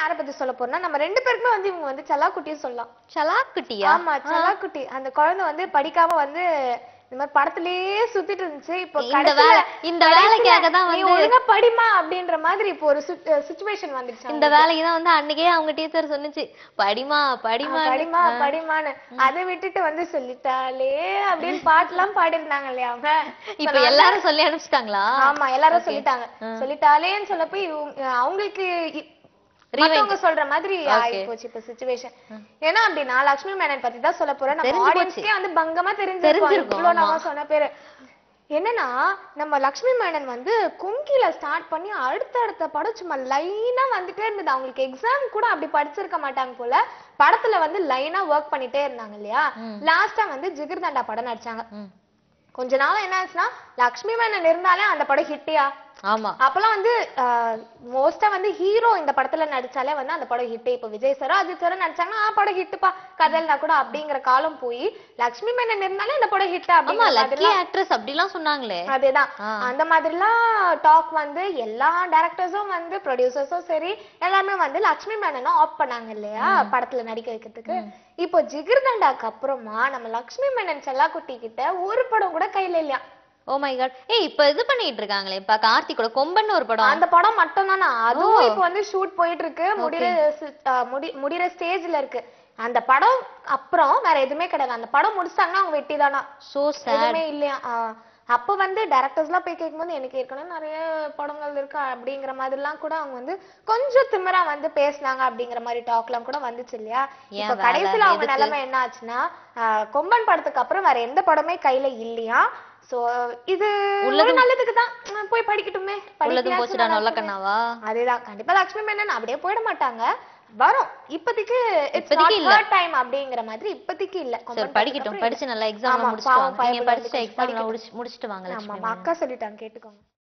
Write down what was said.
யாரை பத்தி சொல்ல போறோம்னா நம்ம ரெண்டு பேருக்குமே வந்து இவங்க வந்து செல்லாக்குட்டியும் சொல்லலாம். செல்லாக்குட்டியா? ஆமா, செல்லாக்குட்டி. அந்த குழந்தை வந்து படிக்காம வந்து இந்த மாதிரி படத்திலேயே சுத்திட்டு இருந்துச்சு. இப்போ இந்த வேலைக்காக தான் நீ ஒழுங்கா படிமா அப்படின்ற மாதிரி இப்போ ஒரு சிச்சுவேஷன் வந்துருச்சு. இந்த வேலைக்கு தான் வந்து அன்னைக்கே அவங்க டீச்சர் சொன்னுச்சு, படிமா படிமா படிமா படிமான்னு. அதை விட்டுட்டு வந்து சொல்லிட்டாலே அப்படின்னு பாட்டுலாம் பாடிருந்தாங்க இல்லையா அவங்க. இப்ப எல்லாரும் சொல்லி அனுப்பிச்சிட்டாங்களா? ஆமா, எல்லாரும் சொல்லிட்டாங்க. சொல்லிட்டாலேன்னு சொல்லப்போ அவங்களுக்கு மத்தவங்க சொல்ற மாதிரி ஆயி போச்சு இப்ப சிச்சுவேஷன். ஏன்னா அப்படின்னா லட்சுமி மேனன் பத்தி தான் சொல்ல போறேன். நம்ம ஆடியன்ஸ்க்கே வந்து பங்கமா தெரிஞ்சிருக்கும் இவ்வளவு நம்ம சொன்ன பேரு. என்னன்னா நம்ம லட்சுமி மேனன் வந்து கும்கில ஸ்டார்ட் பண்ணி அடுத்த படம் சும்மா லைனா வந்துட்டே இருந்தது. அவங்களுக்கு எக்ஸாம் கூட அப்படி படிச்சிருக்க மாட்டாங்க போல. படத்துல வந்து லைனா ஒர்க் பண்ணிட்டே இருந்தாங்க இல்லையா. லாஸ்டா வந்து ஜிகிர்தண்டா படம் நடிச்சாங்க. கொஞ்ச நாள் என்ன ஆச்சுன்னா லட்சுமி மேனன் இருந்தாலே அந்த படம் ஹிட்டியா. ஆமா, அப்பெல்லாம் வந்து மோஸ்டா வந்து ஹீரோ இந்த படத்துல நடிச்சாலே வந்து அந்த படம் ஹிட். இப்ப விஜய் சாரோ அஜித் சாரோ நடிச்சாங்கன்னா படம் ஹிட்டுப்பா கதல்னா கூட அப்படிங்கிற காலம் போய் லட்சுமி மேனன் இருந்தாலே அந்த படம் ஹிட் அப்படிலாம் சொன்னாங்களே. அதேதான் அந்த மாதிரிலாம் டாக் வந்து எல்லா டைரக்டர்ஸும் வந்து ப்ரொடியூசர்ஸும் சரி எல்லாருமே வந்து லட்சுமி மேனனும் ஆஃப் பண்ணாங்க இல்லையா படத்துல நடிக்க வைக்கிறதுக்கு. இப்போ ஜிகிர்தண்டாக்கு அப்புறமா நம்ம லட்சுமி மேனன் செல்லாக்குட்டி கிட்ட ஒரு படம் கூட கையில இல்லையா. Oh my God. இப்ப இது பண்ணிட்டு இருக்காங்களே இப்ப கார்த்திகோட கொம்பன் ஒரு படம். அந்த படம் மட்டும் தானா? அதுவும் இப்ப வந்து ஷூட் போயிட்டு இருக்கு. முடிகிற ஸ்டேஜ்ல இருக்கு. அந்த படம் அப்புறம் வேற எதுவுமே கிடையாது. அந்த படம் முடிச்சாங்கன்னா அவங்க வெட்டிதானா. எதுவுமே இல்லையா. அப்ப வந்து டைரக்டர்ஸ் எல்லாம் போய் கேட்கும்போது எனக்கு ஏற்கனவே நிறைய படங்கள் இருக்கு அப்படிங்கிற மாதிரி எல்லாம் கூட அவங்க வந்து கொஞ்சம் திமிரா வந்து பேசினாங்க அப்படிங்கிற மாதிரி டாக் எல்லாம் கூட வந்துச்சு இல்லையா. இப்ப கடைசியில அவங்க நிலைமை என்ன ஆச்சுன்னா கொம்பன் படத்துக்கு அப்புறம் வேற எந்த படமே கையில இல்லையா. சோ இது நல்லதுக்கு தான். போய் படிக்கட்டுமே. அதேதான். கண்டிப்பா லட்சுமி மேனன் அப்படியே போயிட மாட்டாங்க. வரும். இப்போதைக்கு இட்ஸ் நாட் ஹர் டைம் அப்படிங்கிற மாதிரி இப்போதைக்கு இல்ல. படிக்கட்டும். படிச்சு நல்லா எக்ஸாம் முடிச்சிட்டு வாங்க. நீங்க படிச்ச எக்ஸாம்ல முடிச்சிட்டு வாங்க லட்சுமி. ஆமா, அக்கா சொல்லிட்டாங்க கேட்டுக்கோங்க.